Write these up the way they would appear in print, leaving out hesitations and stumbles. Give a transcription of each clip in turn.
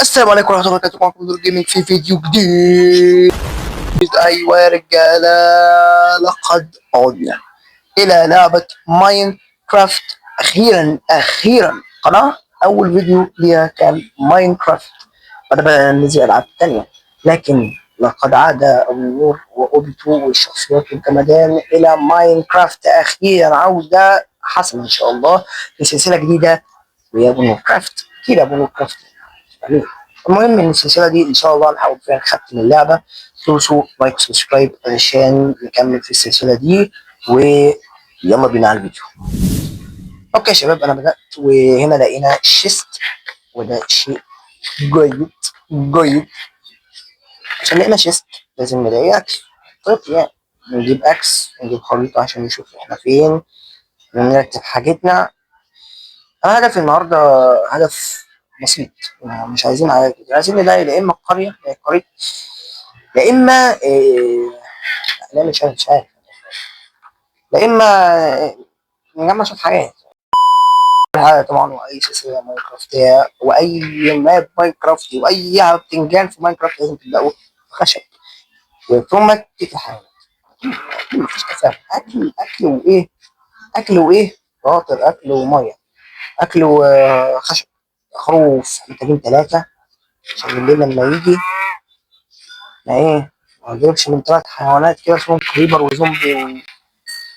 السلام عليكم ورحمة الله وبركاته. معكم دور جيمنج في فيديو جديد. أيوة يا رجالة، لقد عدنا إلى لعبة ماينكرافت. أخيرا قناة أول فيديو ليها كان ماينكرافت، بعد بقى ننزل ألعاب تانية، لكن لقد عاد أبو نور وأوبيتو والشخصيات والجمدان إلى ماينكرافت. أخيرا عودة حسنا إن شاء الله في سلسلة جديدة ويا أبو نور كرافت. أكيد أبو نور كرافت يعني. المهم ان السلسله دي ان شاء الله نحاول فيها نختم اللعبه. دوسوا لايك وسبسكرايب علشان نكمل في السلسله دي، ويلا بينا على الفيديو. اوكي يا شباب، انا بدات وهنا لقينا شيست، وده شيء جيد جيد. عشان لقينا شيست لازم نلاقي اكس. طيب يعني نجيب اكس، نجيب خريطه عشان نشوف احنا فين ونرتب حاجتنا. انا هدفي النهارده هدف بسيط، مش عايزين حاجات كتير، عايزين نلاقي يا اما القريه، قريه، يا اما لا مش عارف، يا اما نجمع شويه حاجات. طبعا واي سلسله ماينكرافتيه واي ماب ماينكرافتي واي بتنجان في ماينكرافت لازم تبداوا بخشب ثم تكتب حيوانات. مفيش تفاهم، اكل وايه، اكل وايه شاطر، اكل وميه، اكل وخشب. خروف محتاجين 3 عشان الليل لما يجي ما ايه ما نجيبش من 3 حيوانات كده اسمهم كريبر وزومبي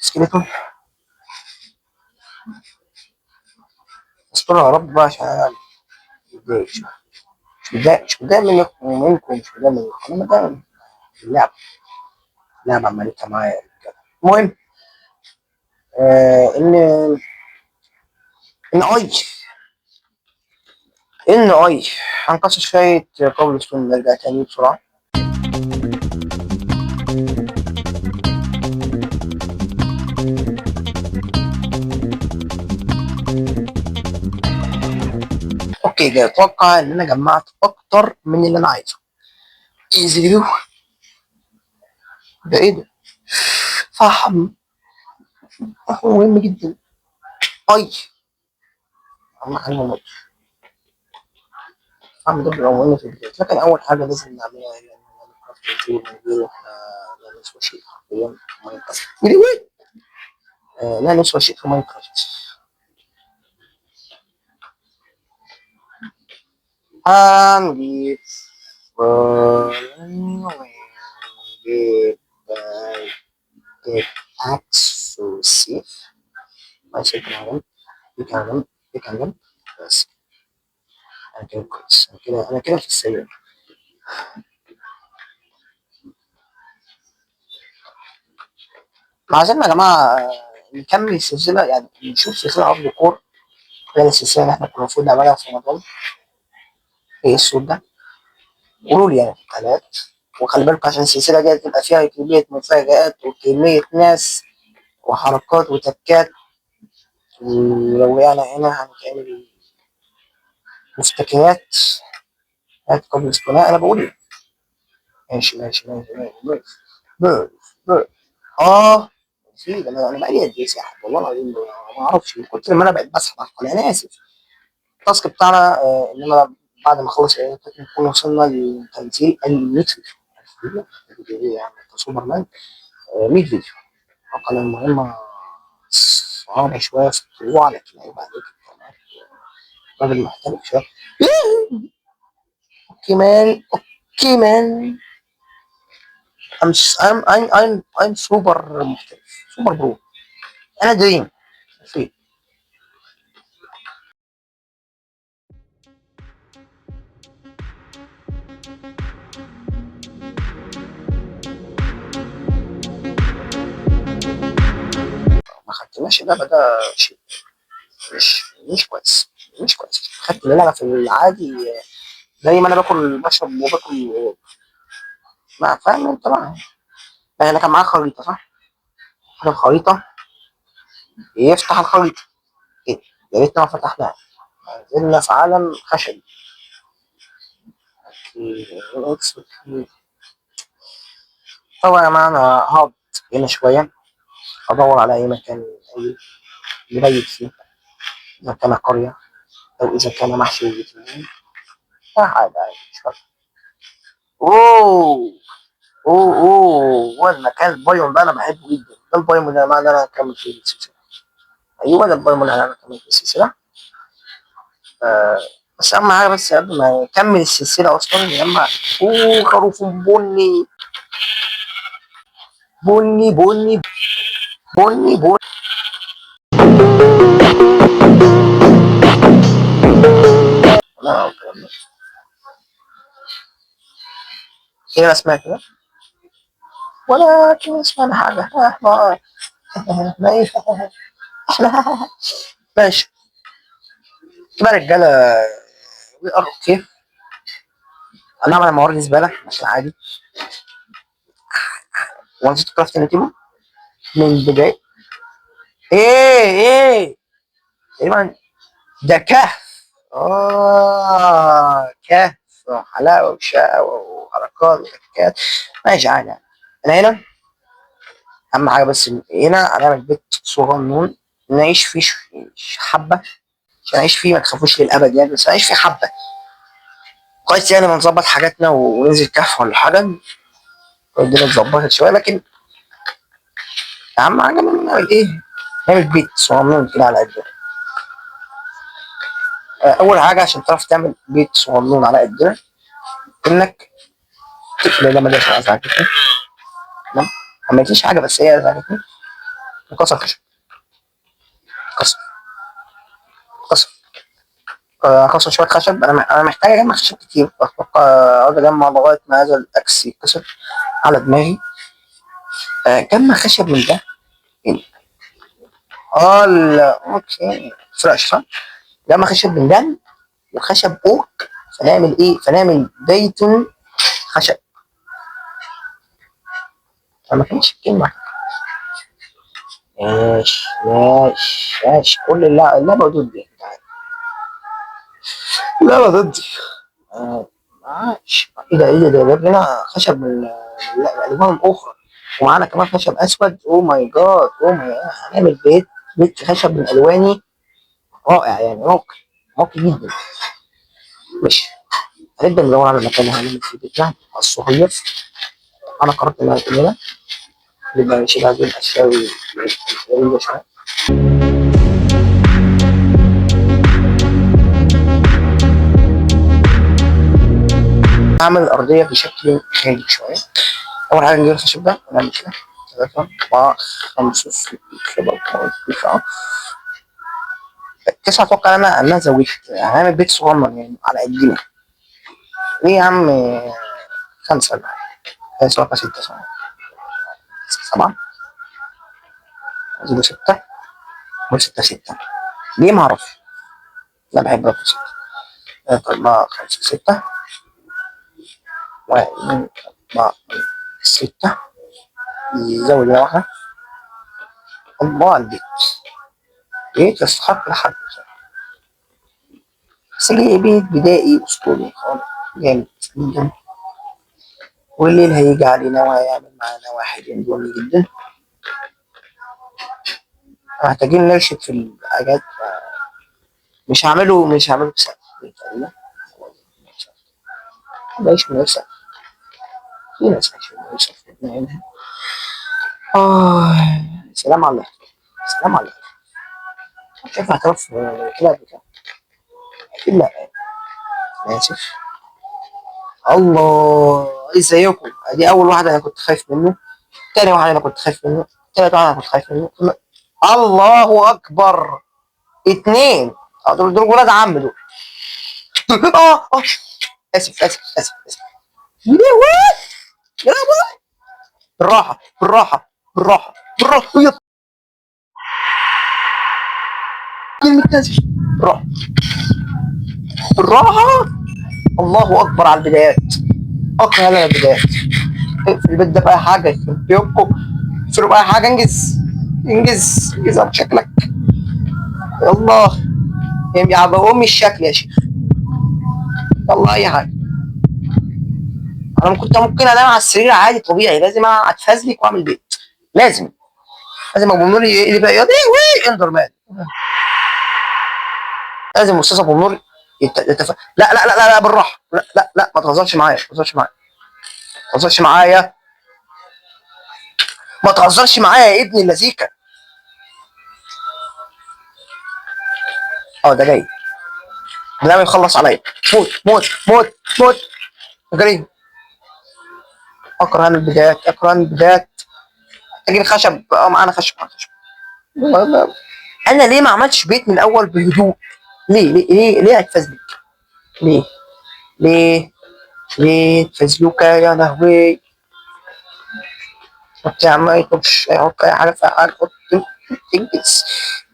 وسكيلتون. استر يا رب بقى عشان انا مش متضايق منكم، مش متضايق منكم، انا متضايق من اللعبة عملتها معايا كده. المهم ان ان اي ان اي هنكسر شوية كوبل ستون نرجع تاني بسرعة. اوكي، جاي اتوقع ان انا جمعت اكتر من اللي انا عايزه. ايزي فيو. ده ايه ده؟ فحم مهم جدا. اي اهم حاجة الموت. فحم ده بيبقى مهم في البداية، لكن اول حاجة لازم نعملها هي ان نعمل كرافت ونجيب واحنا لا نسوى شيء حرفيا في ماينكرافت. لا نسوى شيء في ماينكرافت. هنجيب ونجيب جيب اكس وسيف. ماشي كده، بيكلم بيكلم بس. انا كده كويس، انا كده في السير. عايزين يا جماعة نكمل السلسلة، يعني نشوف سلسلة عرض كور غير السلسلة اللي احنا كنا المفروض نعملها في رمضان. ايه الصوت ده؟ قولوا لي يعني في القناة. وخلي بالكم عشان السلسلة دي تبقى فيها كمية مفاجآت وكمية ناس وحركات وتكات. ولو يعني هنا هنتعمل مفتكرات هات قبل الاصطناع. انا بقول ايه؟ ماشي. بيرد بيرد. اه نسيت، انا بقالي قد ايه ساحب والله العظيم ما اعرفش من كتر ما انا بقيت بسحب على القناه. انا اسف. التاسك بتاعنا انما بعد ما اخلص نكون وصلنا لتنزيل ال 100 فيديو. يعني سوبر مان 100 فيديو. القناه المهمه صعبه شويه في الطلوع، لكن عيب عليك راجل محترف شويه. اوكي مان، اوكي مان. I'm سوبر محترف، سوبر برو. انا دريم في ما خدتناش اللعبه، ده شيء مش كويس، مش كويس. خدت اللعبه في العادي زي ما انا باكل بشرب وباكل. ما فاهم انت بقى. انا كان معايا خريطه صح؟ حاجه الخريطه يفتح الخريطه كده. يا ريتنا ما فتحناها، نزلنا في عالم خشبي. طبعا يا جماعه انا هقعد هنا شويه ادور على اي مكان اي نبيت فيه، اذا كان قريه او اذا كان محشي فيتامين. لا حاجة عادي مش فارقة. اوه اوه هو المكان البايون ده انا بحبه جدا. ده البايون اللي انا هكمل فيه السلسلة. ايوه ده البايون اللي انا هكمل فيه السلسلة. آه بس اهم حاجة بس قبل ما يكمل السلسلة اصلا لما خروف بني بني بني بني بني. لا الكلام ده ايه انا سمعت ده ولكن اسمعنا حاجة ماشي كده يا رجالة. وي ار اوكي. انا هعمل موارد زبالة عشان عادي. ونسيت كرافت نتيمو من البداية. ايه تقريبا ده كهف. كهف وحلاوة وشقاوة وحركات وتكات. ماشي عادي يعني. انا هنا اهم حاجة بس هنا هنعمل بيت صغنون نعيش فيه حبة عشان نعيش فيه ما تخافوش للأبد يعني بس نعيش فيه حبة كويس يعني ما نظبط حاجاتنا وننزل كهف ولا حاجة الدنيا اتظبطت شوية لكن أهم حاجة نعمل إيه؟ نعمل بيت صغنون كده على قدنا. أول حاجة عشان تعرف تعمل بيت صغنون على قدنا إنك تقفل ده مدرسة أزعجتني تمام؟ ما عملتليش حاجة بس هي أزعجتني. نكسر خشب كسر كسر اكسر شويه خشب. انا محتاج اجمع خشب كتير اتوقع اقعد اجمع لغايه ما هذا الاكس يتكسر على دماغي. جمع خشب من ده يعني. لا اوكي متفرقش صح. جمع خشب من ده وخشب اوك. فنعمل ايه؟ فنعمل بيت خشب. ما كانش الكلمه ماشي كل اللعبه ضدي. اللعبه ضدي. ماشي ايه ده جاب لنا خشب من الوان اخرى ومعانا كمان خشب اسود. اوه ماي جاد هنعمل بيت خشب من الواني رائع يعني راقي جدا. ماشي هنبدا ندور على مكان هنعمل فيه بيتنا الصغير. انا قررت ان انا اكون هنا نبدا نشيل هذه الاشياء الغريبه شويه. اعمل الارضيه بشكل خارجي شويه. اول حاجه نجيب الخشب ده ونعمل كده 3 4 5 6 7 8 9 اتوقع انا زودت هنعمل بيت صغنن يعني على قدنا. ايه يا عم 5 ولا حاجه 7 6 7 زود 6 و6 6 ليه ما اعرفش. لا بحب رقم 6. طيب 5 6 1 2 4 6 زود واحدة. الله البيت بيت يستحق لحد بس بيت بدائي أسطوري خالص جامد جدا. والليل هيجي علينا وهيعمل معانا واحد ينظمي جدا. محتاجين نرشد في الحاجات. مش هعمله بسقف تقريبا. بلاش من السقف. في ناس عايشين من السقف هنا. سلام على الله. سلام على الله. مش عارف اعترف كده قبل كده. أكيد لا. أنا آسف. الله ازيكم. دي أول واحدة أنا كنت خايف منه. تاني واحد أنا كنت خايف منه. تالت واحد أنا كنت خايف منه. الله أكبر. 2 دول ولاد عم دول. آه آه آسف. يا لهوي يا لهوي. بالراحة يا كلمة نازل. بالراحة بالراحة. الله أكبر على البدايات. أقرأ على البدايات. اقفل البيت ده بأي حاجة يخرب بيومكم. اقفلوا بأي حاجة انجز على شكلك. يلا يا أمي الشكل يا شيخ. يلا أي حاجة. أنا كنت ممكن أنام على السرير عادي طبيعي. لازم أتفزلك وأعمل بيت. لازم أبو النور يقلب يا اندر مان. لازم أستاذ أبو النور لا لا لا لا لا بالراحه، لا لا لا ما تهزرش معايا، ما تهزرش معايا، ما تهزرش معايا، ما تهزرش معايا يا ابن اللذيكه. اه ده جاي، ده يخلص عليا. موت موت موت موت. جري. اكره البدايات، اكره البدايات. اجيب خشب، معانا خشب، معانا خشب. انا ليه ما عملتش بيت من الاول بهدوء؟ ليه اتفزلك؟ ليه ليه ليه تفزلوكا يا لهوي؟ حط يا عم اي كوتش، حط اي حاجه في حاجه، حط. انجز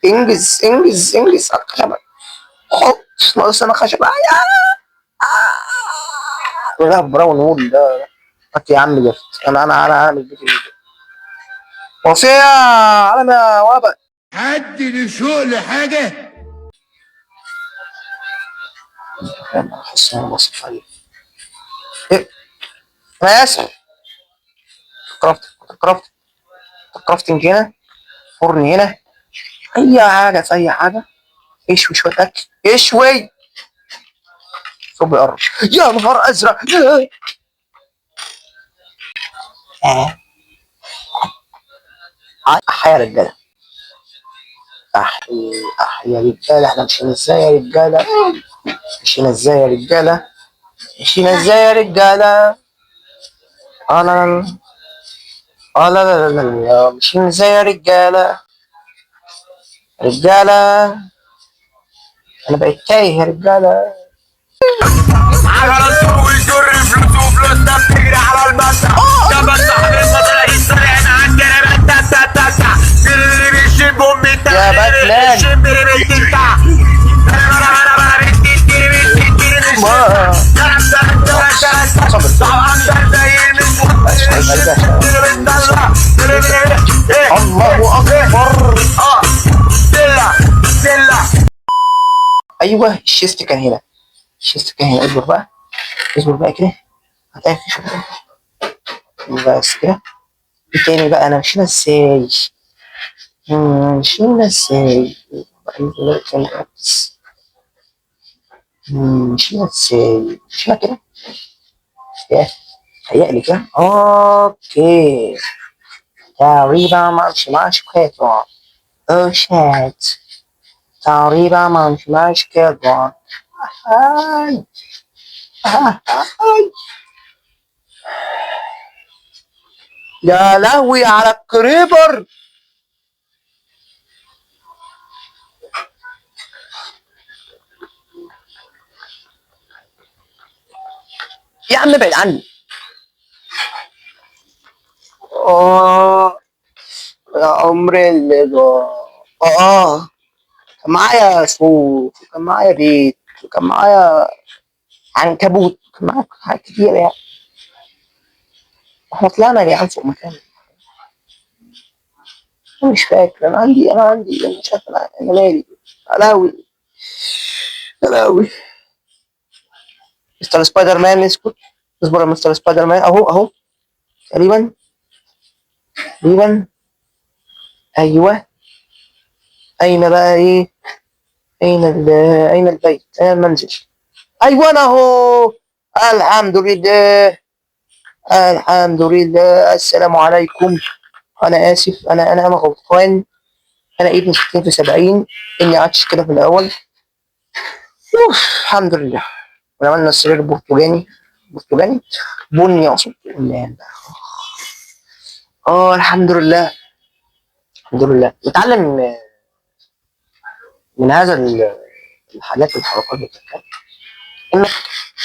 انجز انجز انجز على الخشبه. حط. ناقص انا خشبه. لا براون وول ده. حط يا عم جفت. انا عامل بيت وصيه على ما وابق. حد لشوق لحاجة. انا حاسس ان انا بصف عليه. ايه انا اسف. كرافت كرافتنج هنا، فرن هنا، اي حاجه في اي حاجه. اشوي شويه اكل، اشوي. صوب يقرب. يا نهار ازرق. اه احيا يا رجاله، احيا يا رجاله. احنا مشينا ازاي يا رجاله؟ مشينا ازاي يا رجاله؟ مشينا ازاي يا رجاله؟ انا لا لا لا لا، مشينا ازاي يا رجاله؟ رجاله انا بقيت تايه يا رجاله. على الطول ويجر فلوس وفلوس ده بتجري على المسا. ده بس صاحب المطر هيستري احنا عندنا بتاتا اللي بيشم امي يا باتمان الله اكبر. ايوه الشيست كان هنا، الشيست كان هنا. اصبر بقى، اصبر بقى كده، هتلاقي في شغل. بس كده. ايه تاني بقى؟ انا مشينا ازاي؟ مشينا ازاي؟ مشينا ازاي؟ مشينا كده. هيقلي كده. اوكي تقريبا ماشي كده. او شات تقريبا ماشي كده. هاي هاي. يا لهوي على الكريبر. يا عم ابعد عني. اه يا عمري اللي ضاع. كان معايا سوق، وكان معايا بيت، وكان معايا عنكبوت، وكان معايا حاجات كتير يعني. احنا طلعنا يا جدعان فوق مكان. انا مش فاكر، انا عندي انا مش عارف، انا مالي. الاوي الاوي. مستر سبايدر مان اسكت. اصبر يا مستر سبايدر مان. اهو تقريبا تقريبا. ايوه. اين بقى ايه؟ اين اين البيت؟ اين المنزل؟ ايوه انا اهو. الحمد لله، الحمد لله. السلام عليكم. انا اسف، انا غلطان. انا ابن 60 في 70 اني عادش كده في الاول. الحمد لله. وعملنا السرير برتقاني، برتقاني بني اقصد. الحمد لله. الحمد لله. نتعلم من هذا الحاجات والحركات اللي بتتكلم انك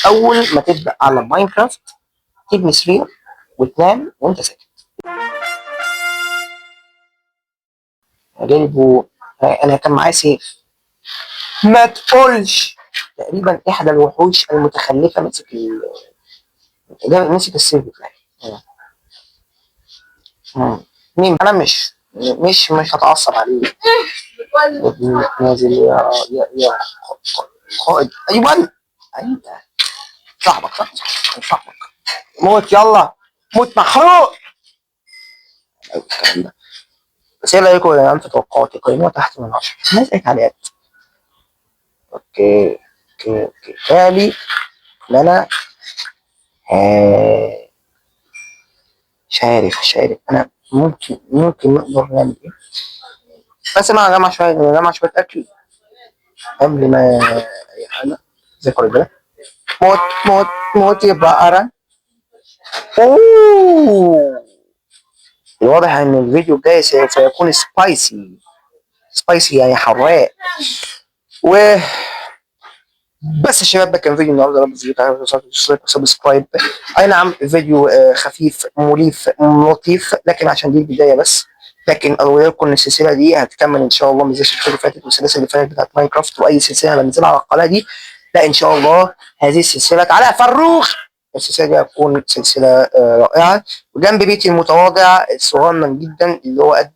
اول ما تبدا على ماينكرافت تبني سرير وتنام وانت ساكت. جايبه. انا كان معايا سيف. ما تقولش. تقريبا احدى الوحوش المتخلفه مسك ده مسك السيف بتاعي. مين؟ انا مش هتعصب عليه. نازل يا قائد. ايوه انت صاحبك موت يلا، موت محروق. الكلام ده. بس ايه رايكم يا جدعان في توقعاتي؟ قيموها تحت من 10. عايز اي تعليقات. اوكي. اوكي تالي ان انا مش عارف انا ممكن نقدر نعمل ايه. بس انا جمع شويه اكل قبل ما اي حاجه زي كل ده. موت يبقى ارى. اوه الواضح ان الفيديو الجاي سوف يكون سبايسي يعني حراق. و بس يا شباب ده كان فيديو النهارده. يا رب الفيديو عجبكم سبسكرايب. اي نعم الفيديو خفيف مريف لطيف لكن عشان دي البدايه بس. لكن اقول لكم ان السلسله دي هتكمل ان شاء الله، مش زي السلسله اللي فاتت والسلاسل اللي فاتت بتاعت ماينكرافت واي سلسله بنزلها على القناه دي. لا ان شاء الله هذه السلسله على فروخ. السلسله دي هتكون سلسله رائعه. وجنب بيتي المتواضع الصغنن جدا اللي هو قد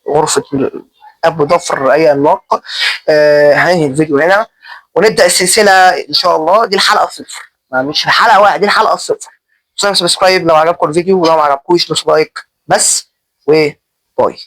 غرفه ابو ضفر اي عملاق. هننهي الفيديو هنا ونبدا السلسله ان شاء الله. دي الحلقه الصفر، مش الحلقه واحد، دي الحلقه الصفر. سبسكرايب لو عجبكم الفيديو، ولو ما عجبكوش دوس لايك بس. وباي.